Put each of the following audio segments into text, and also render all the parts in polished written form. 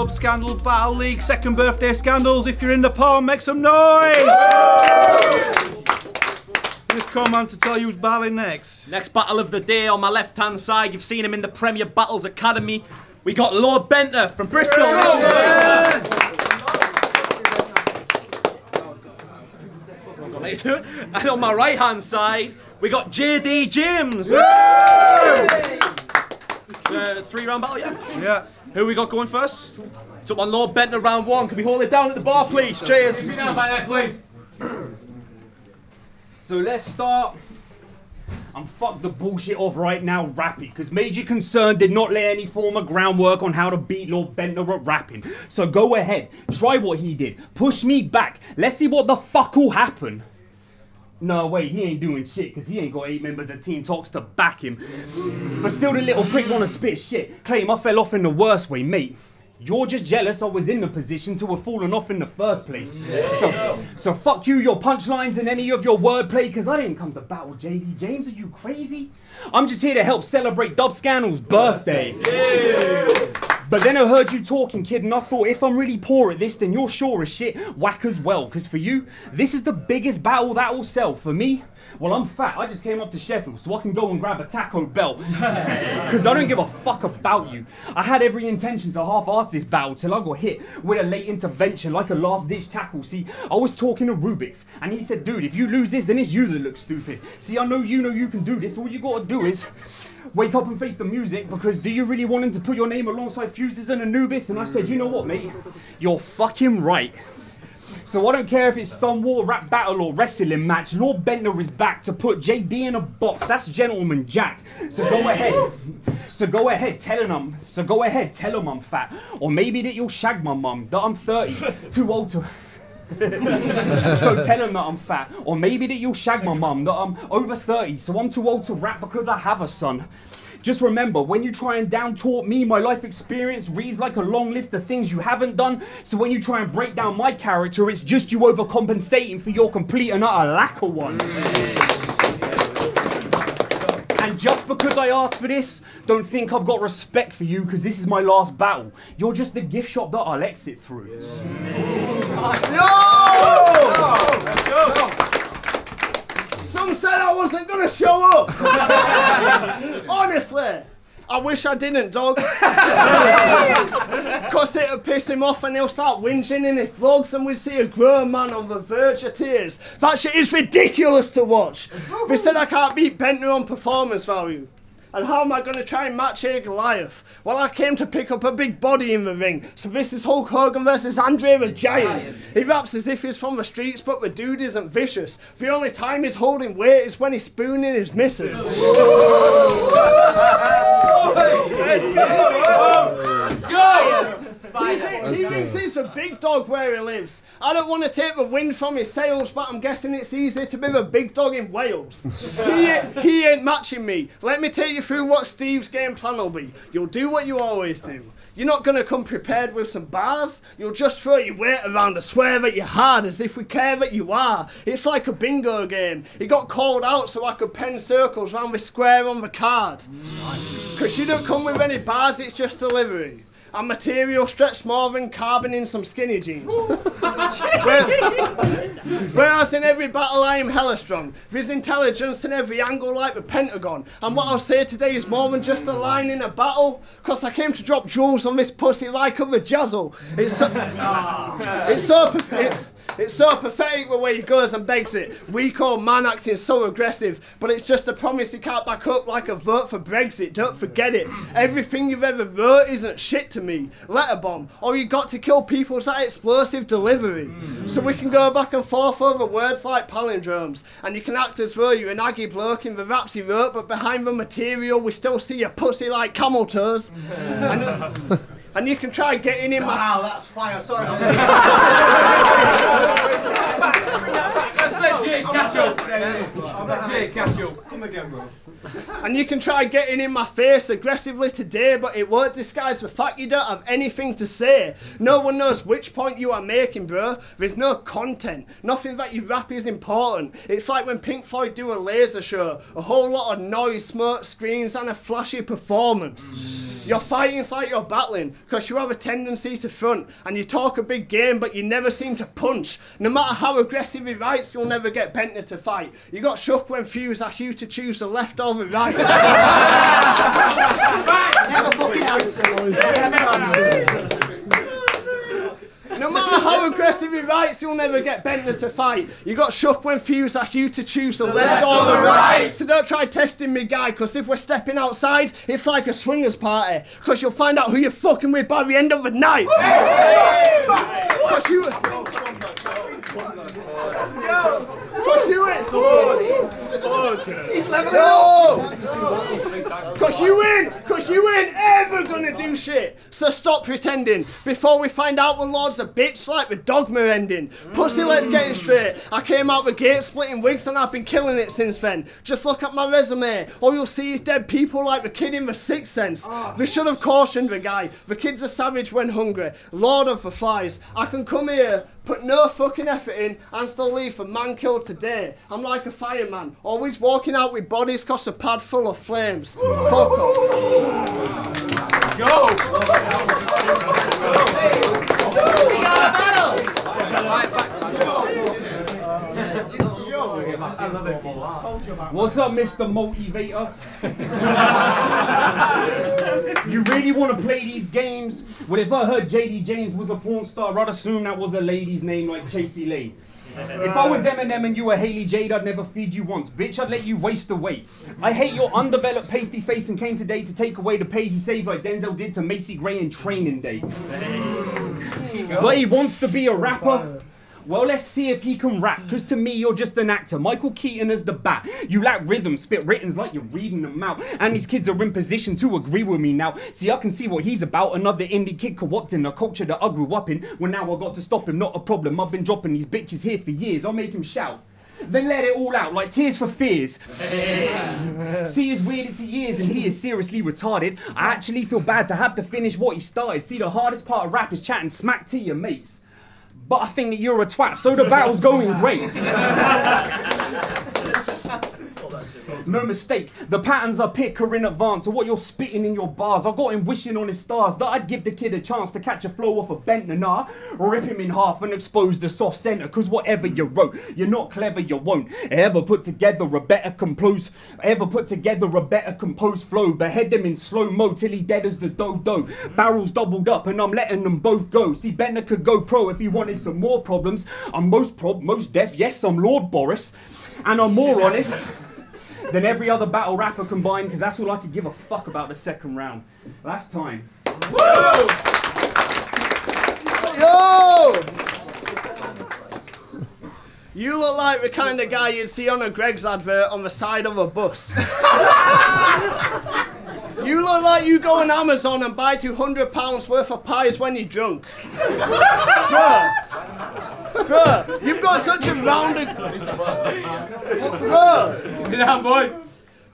DubScandal Battle League second birthday scandals. If you're in the pond, make some noise! Just come on to tell you who's battling next. Next battle of the day on my left hand side, you've seen him in the Premier Battles Academy. We got Lord Bendtner from Bristol. And on my right hand side, we got JD James. 3-round battle, yeah? Yeah. Who we got going first? It's up on Lord Bendtner round 1. Can we hold it down at the bar, please? Cheers. Sit down by that, please. So let's start. And fuck the bullshit off right now, rapping, because Major Concern did not lay any form of groundwork on how to beat Lord Bendtner at rapping. So go ahead, try what he did, push me back, let's see what the fuck will happen. No, wait, he ain't doing shit, because he ain't got 8 members of Team Talks to back him. But still the little prick wanna spit shit, claim I fell off in the worst way, mate. You're just jealous I was in the position to have fallen off in the first place. So fuck you, your punchlines and any of your wordplay, because I didn't come to battle JD James. Are you crazy? I'm just here to help celebrate DubScandal's birthday. But then I heard you talking, kid, and I thought if I'm really poor at this, then you're sure as shit whack as well. Because for you, this is the biggest battle that will sell. For me, well, I'm fat. I just came up to Sheffield so I can go and grab a Taco Bell. Because I don't give a fuck about you. I had every intention to half-ass this battle till I got hit with a late intervention like a last-ditch tackle. See, I was talking to Rubik's and he said, dude, if you lose this, then it's you that looks stupid. See, I know you can do this. All you gotta do is wake up and face the music, because do you really want him to put your name alongside Fuses and Anubis? And I said, you know what, mate? You're fucking right. So I don't care if it's Stonewall, rap battle or wrestling match, Lord Bendtner is back to put JD in a box. That's Gentleman Jack. So go ahead, tell him I'm fat. Or maybe that you'll shag my mum, that I'm 30, too old to... So tell him that I'm fat. Or maybe that you'll shag my mum, that I'm over 30, so I'm too old to rap because I have a son. Just remember, when you try and down-talk me, my life experience reads like a long list of things you haven't done. So when you try and break down my character, it's just you overcompensating for your complete and utter lack of one. And just because I asked for this, don't think I've got respect for you, because this is my last battle. You're just the gift shop that I'll exit through. Let's go! Some said I wasn't gonna show up. Honestly, I wish I didn't, dog. Cause it'll piss him off and he'll start whinging in his vlogs and we'd see a grown man on the verge of tears. That shit is ridiculous to watch. They said I can't beat Bendtner on performance value. And how am I going to try and match here Goliath? Well, I came to pick up a big body in the ring. So this is Hulk Hogan versus Andre the Giant. He raps as if he's from the streets, but the dude isn't vicious. The only time he's holding weight is when he's spooning his missus. Let's go! He thinks he's a big dog where he lives. I don't want to take the wind from his sails, but I'm guessing it's easier to be the big dog in Wales. He ain't matching me. Let me take you through what Steve's game plan will be. You'll do what you always do. You're not going to come prepared with some bars. You'll just throw your weight around and swear that you're hard as if we care that you are. It's like a bingo game. He got called out so I could pen circles around the square on the card. Because you don't come with any bars, it's just delivery. And material stretched more than carbon in some skinny jeans. Whereas in every battle I am hella strong. There's intelligence in every angle like the Pentagon. And what I'll say today is more than just a line in a battle. Cause I came to drop jewels on this pussy like a jazzle. It's so pathetic the way he goes and begs it. Weak old man acting so aggressive, but it's just a promise he can't back up like a vote for Brexit. Don't forget it. Everything you've ever wrote isn't shit to me. Letter bomb. All you got to kill people's that explosive delivery. So we can go back and forth over words like palindromes, and you can act as though you're an aggy bloke in the raps he wrote, but behind the material we still see your pussy like camel toes. And you can try getting in my... Wow, that's fire, sorry. Come again, bro. And you can try getting in my face aggressively today, but it won't disguise the fact you don't have anything to say. No one knows which point you are making, bro. There's no content. Nothing that you rap is important. It's like when Pink Floyd do a laser show. A whole lot of noise, smoke, screams, and a flashy performance. Your fighting's like you're battling, because you have a tendency to front, and you talk a big game, but you never seem to punch. No matter how aggressive he writes, you'll never get Bendtner to fight. You got shook when Fuse asked you to choose the left or the right. Never fucking answer. No matter how aggressive he writes, you'll never get Bendtner to fight. You got shook when Fuse asked you to choose the left or the right. So don't try testing me, guy, because if we're stepping outside, it's like a swingers party. Because you'll find out who you're fucking with by the end of the night. Because you... He's leveling up! Because you ain't ever gonna do shit. So stop pretending before we find out the Lord's a bitch like the Dogma ending. Pussy, let's get it straight. I came out the gate splitting wigs and I've been killing it since then. Just look at my resume. All you'll see is dead people like the kid in The Sixth Sense. They should have cautioned the guy. The kid's a savage when hungry. Lord of the Flies. I can come here, put no fucking effort in, and still leave for man killed today. I'm like a fireman, always walking out with bodies cause a pad full of flames. Fuck off. Go! We got a battle! What's up, Mr. Motivator? You really want to play these games? Well, if I heard JD James was a porn star, I'd assume that was a lady's name like Chasey Lee. If I was Eminem and you were Haley Jade, I'd never feed you once. Bitch, I'd let you waste away. I hate your undeveloped pasty face and came today to take away the pay he saved like Denzel did to Macy Gray in Training Day. But he wants to be a rapper. Well, let's see if he can rap, because to me, you're just an actor. Michael Keaton as the bat. You lack rhythm, spit writtens like you're reading them out. And these kids are in position to agree with me now. See, I can see what he's about. Another indie kid co-opting a culture that I grew up in. Well, now I got to stop him, not a problem. I've been dropping these bitches here for years. I'll make him shout. Then let it all out, like Tears for Fears. See, as weird as he is, and he is seriously retarded, I actually feel bad to have to finish what he started. See, the hardest part of rap is chatting smack to your mates. But I think that you're a twat, so the battle's going great. No mistake, the patterns I pick are in advance of what you're spitting in your bars. I got him wishing on his stars that I'd give the kid a chance to catch a flow off of Bendtner, nah. Rip him in half and expose the soft center, cause whatever you wrote, you're not clever, you won't ever put together a better composed flow. Behead them in slow-mo till he dead as the dodo. Barrels doubled up and I'm letting them both go. See, Bendtner could go pro if he wanted some more problems. I'm most deaf, yes, I'm Lord Boris. And I'm more honest than every other battle rapper combined, because that's all I could give a fuck about the second round. Last time. Woo! Yo! You look like the kind of guy you'd see on a Greg's advert on the side of a bus. You look like you go on Amazon and buy £200 worth of pies when you're drunk. Bruh, you've got such a rounded...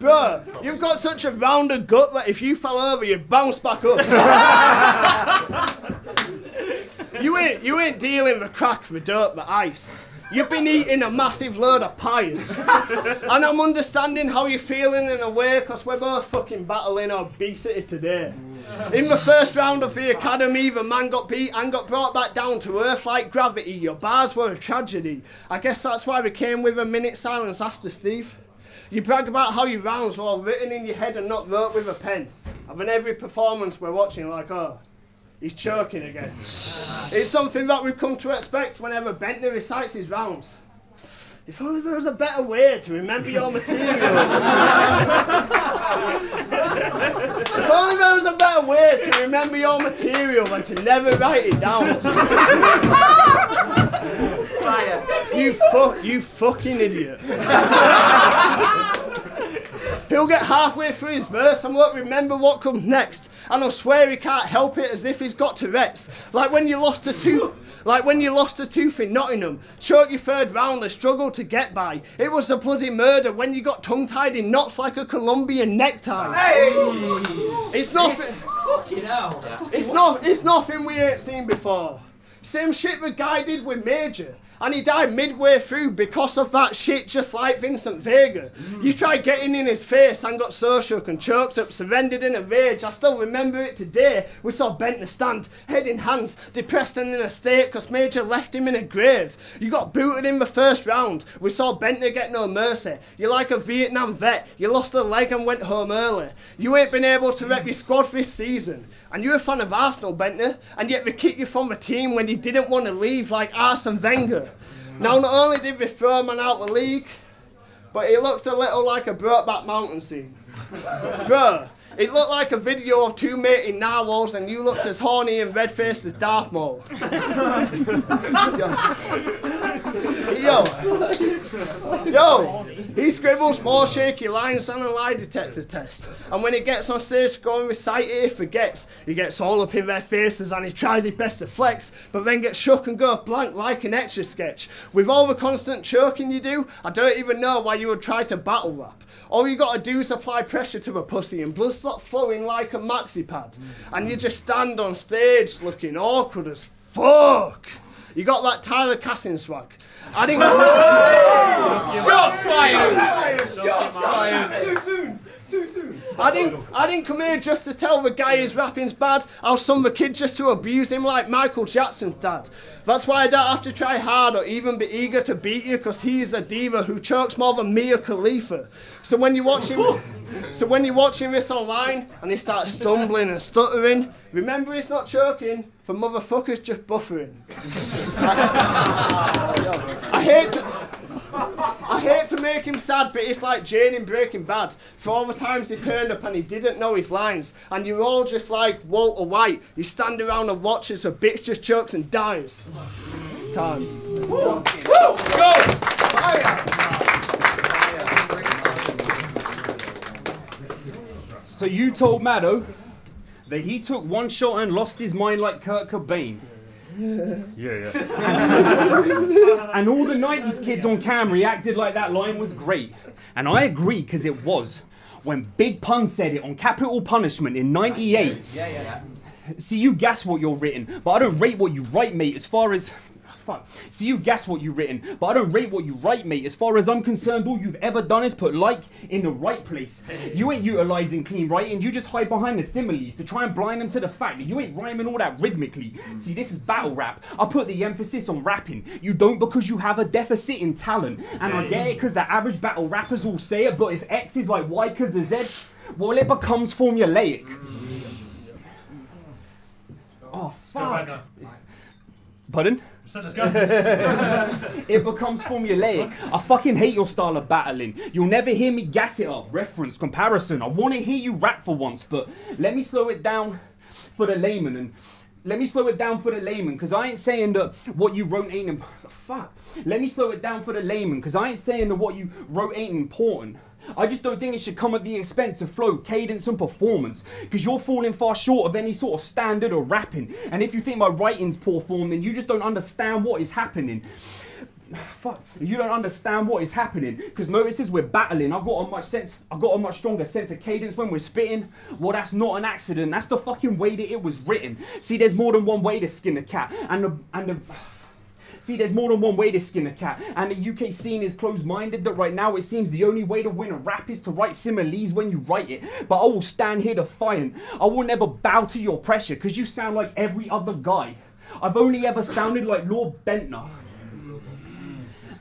Bruh, you've got such a rounded gut that if you fell over, you'd bounce back up. You ain't dealing with crack, the dirt, the ice. You've been eating a massive load of pies. And I'm understanding how you're feeling in a way, because we're both fucking battling obesity today. In the first round of the academy, the man got beat and got brought back down to earth like gravity. Your bars were a tragedy. I guess that's why we came with a minute silence after, Steve. You brag about how your rounds were all written in your head and not wrote with a pen. And in every performance we're watching like, oh, he's choking again. It's something that we've come to expect whenever Bendtner recites his rounds. If only there was a better way to remember your material. If only there was a better way to remember your material than to never write it down. You fucking idiot. He'll get halfway through his verse and won't remember what comes next. And I'll swear he can't help it, as if he's got Tourette's. Like when you lost a tooth in Nottingham. Choke your third round and struggled to get by. It was a bloody murder when you got tongue-tied in knots like a Colombian necktie. Hey! It's nothing. Fucking hell. It's nothing we ain't seen before. Same shit the guy did with Major. And he died midway through because of that shit, just like Vincent Vega. You tried getting in his face and got so shook and choked up, surrendered in a rage. I still remember it today. We saw Bendtner stand, head in hands, depressed and in a state because Major left him in a grave. You got booted in the first round. We saw Bendtner get no mercy. You're like a Vietnam vet. You lost a leg and went home early. You ain't been able to rep your squad this season. And you're a fan of Arsenal, Bendtner, and yet they kicked you from the team when you didn't want to leave like Arsene Wenger. Now, not only did we throw a man out of the league, but it looked a little like a Brokeback Mountain scene. Bruh, it looked like a video of two mating narwhals and you looked as horny and red-faced as Darth Maul. Yo, he scribbles more shaky lines than a lie detector test. And when he gets on stage to go and recite it, he forgets. He gets all up in their faces and he tries his best to flex, but then gets shook and go blank like an extra sketch. With all the constant choking you do, I don't even know why you would try to battle rap. All you gotta do is apply pressure to a pussy and blood stop flowing like a maxi pad. And you just stand on stage looking awkward as fuck. You got that Tyler Cassin swag. I didn't. Shots fired! Too soon! Too soon! I didn't come here just to tell the guy his rapping's bad. I'll send the kid just to abuse him like Michael Jackson's dad. That's why I don't have to try hard or even be eager to beat you, because he's a diva who chokes more than Mia Khalifa. So when you're watching this online and he starts stumbling and stuttering, remember he's not choking, the motherfucker's just buffering. I hate to make him sad, but it's like Jane in Breaking Bad. For all the times he turned up and he didn't know his lines, and you're all just like Walter White. You stand around and watch as a bitch just chokes and dies. Time. Woo! Woo! Go! So you told Maddo that he took one shot and lost his mind like Kurt Cobain. Yeah. And all the 90s kids on cam reacted like that line was great. And I agree, because it was. When Big Pun said it on Capital Punishment in '98. Yeah. See, you gas what you're written, but I don't rate what you write, mate, as far as... Fuck. See, you gas what you've written, but I don't rate what you write, mate. As far as I'm concerned, all you've ever done is put like in the right place. You ain't utilising clean writing, you just hide behind the similes to try and blind them to the fact that you ain't rhyming all that rhythmically. See, this is battle rap. I put the emphasis on rapping. You don't, because you have a deficit in talent. And I get it, because the average battle rappers all say it, but if X is like Y because of Z, well, it becomes formulaic. Oh, fuck. Pardon? It becomes formulaic. I fucking hate your style of battling. You'll never hear me gas it up, reference, comparison. I want to hear you rap for once, but let me slow it down for the layman. Because I ain't saying that what you wrote ain't... Fuck. Let me slow it down for the layman, because I ain't saying that what you wrote ain't important. I just don't think it should come at the expense of flow, cadence and performance, because you're falling far short of any sort of standard of rapping. And if you think my writing's poor form, then you just don't understand what is happening. Fuck, you don't understand what is happening, because notice as we're battling, I've got a much stronger sense of cadence when we're spitting. Well, that's not an accident, that's the fucking way that it was written. See, there's more than one way to skin a cat, See, there's more than one way to skin a cat, and the UK scene is closed-minded that right now it seems the only way to win a rap is to write similes when you write it. But I will stand here defiant. I will never bow to your pressure, because you sound like every other guy. I've only ever sounded like Lord Bendtner.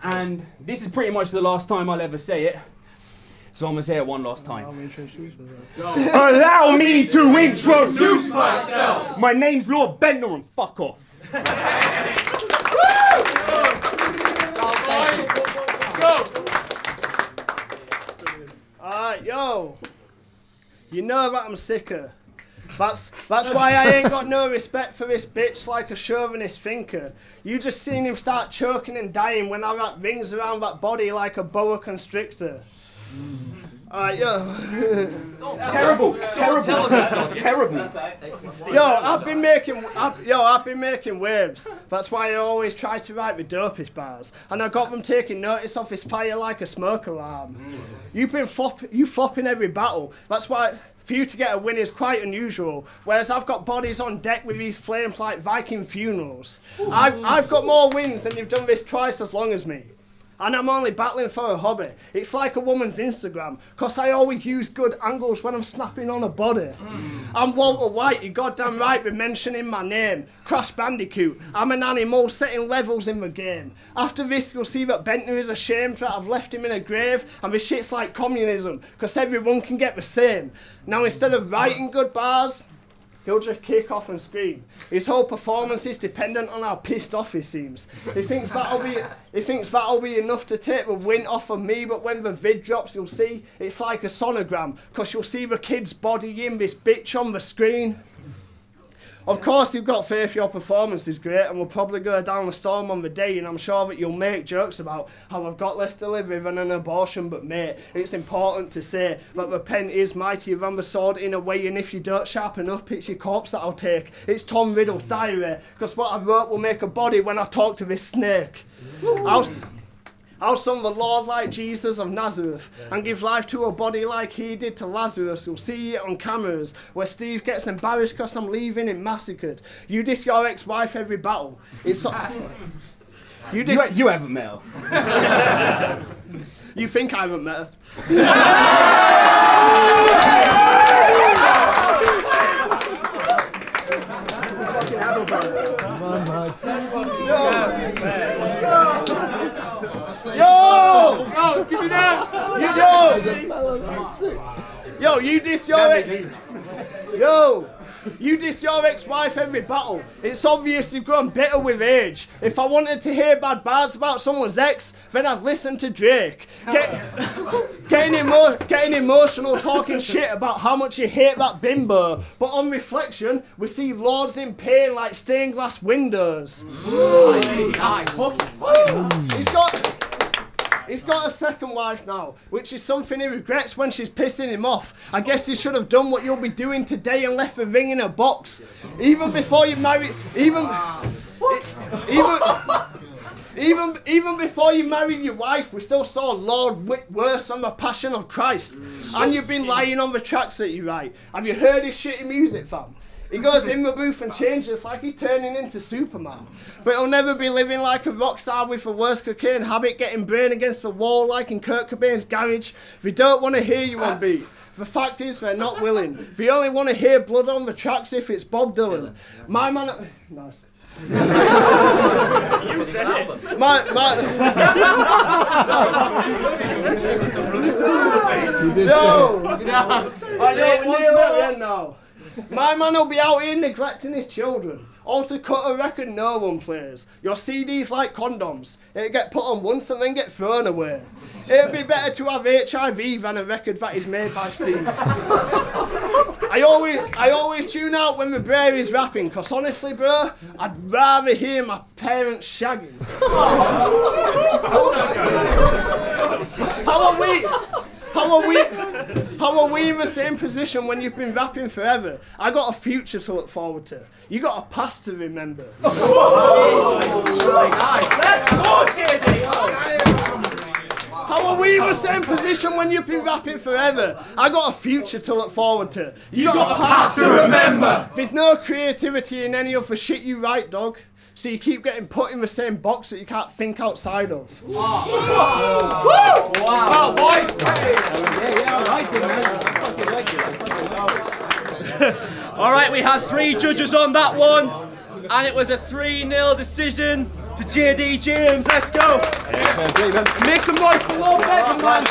And this is pretty much the last time I'll ever say it. So I'm going to say it one last time. Allow me to introduce myself! My name's Lord Bendtner and fuck off. Alright, yo. You know that I'm sicker. That's why I ain't got no respect for this bitch like a chauvinist thinker. You just seen him start choking and dying when I wrap rings around that body like a boa constrictor. Alright, yo. Terrible. Yo, I've been making waves. That's why I always try to write the dopest bars. And I got them taking notice of this fire like a smoke alarm. You flop in every battle. That's why For you to get a win is quite unusual, whereas I've got bodies on deck with these flames like Viking funerals. I've got more wins than you've done this twice as long as me. And I'm only battling for a hobby. It's like a woman's Instagram, cause I always use good angles when I'm snapping on a body. I'm Walter White, you goddamn right with mentioning my name. Crash Bandicoot, I'm an animal setting levels in the game. After this you'll see that Bendtner is ashamed that I've left him in a grave, and this shit's like communism, cause everyone can get the same. Now instead of writing good bars, he'll just kick off and scream. His whole performance is dependent on how pissed off he seems. He thinks that'll be enough to take the win off of me, but when the vid drops you'll see it's like a sonogram, cause you'll see the kid's body in this bitch on the screen. Of course you've got faith your performance is great and we'll probably go down the storm on the day, and I'm sure that you'll make jokes about how I've got less delivery than an abortion, but mate, it's important to say that the pen is mightier than the sword in a way, and if you don't sharpen up it's your corpse that I'll take. It's Tom Riddle's diary, because what I wrote will make a body when I talk to this snake. I'll summon the Lord like Jesus of Nazareth and give life to a body like he did to Lazarus. You'll see it on cameras where Steve gets embarrassed because I'm leaving him massacred. You diss your ex-wife every battle. It's you haven't met her. You think I haven't met her? Yo! Give me that! Yo, you diss your ex-wife every battle. It's obvious you've grown bitter with age. If I wanted to hear bad bars about someone's ex, then I'd listen to Drake. Getting emotional talking shit about how much you hate that bimbo. But on reflection, we see lords in pain like stained glass windows. He's got a second wife now, which is something he regrets when she's pissing him off. I guess he should have done what you'll be doing today and left the ring in a box. Even before you married, even before you married your wife, we still saw Lord worse than the Passion of Christ. And you've been lying on the tracks that you write. Have you heard his shitty music, fam? He goes in the booth and changes like he's turning into Superman. But he'll never be living like a rock star with the worst cocaine habit, getting brain against the wall like in Kurt Cobain's garage. They don't want to hear you on beat. The fact is they're not willing. They only want to hear blood on the tracks if it's Bob Dylan. My man... Nice. You said it. No. My man will be out here neglecting his children. Or to cut a record no one plays. Your CD's like condoms. It'll get put on once and then get thrown away. It'd be better to have HIV than a record that is made by Steve. I always tune out when the bear is rapping, cause honestly bro, I'd rather hear my parents shagging. How are we in the same position when you've been rapping forever? I got a future to look forward to. You got a past to remember. Let's go, JD! How are we in the same position when you've been rapping forever? I got a future to look forward to. You got a past to remember. There's no creativity in any of the shit you write, dog. So you keep getting put in the same box that you can't think outside of. Wow, boys! Alright, we had 3 judges on that one, and it was a 3-0 decision to JD James. Let's go! Make some noise for Lord Bendtner,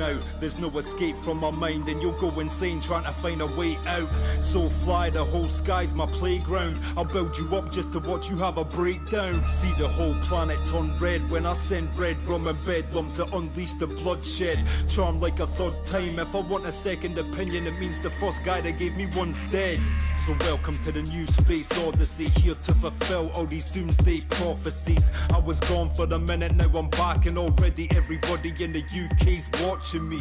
now. There's no escape from my mind, and you'll go insane trying to find a way out. So fly, the whole sky's my playground. I'll build you up just to watch you have a breakdown. See the whole planet turn red when I send red rum and bedlam to unleash the bloodshed. Charm like a third time. If I want a second opinion, it means the first guy that gave me one's dead. So welcome to the new space odyssey, here to fulfill all these doomsday prophecies. I was gone for a minute, now I'm back, and already everybody in the UK's watching me.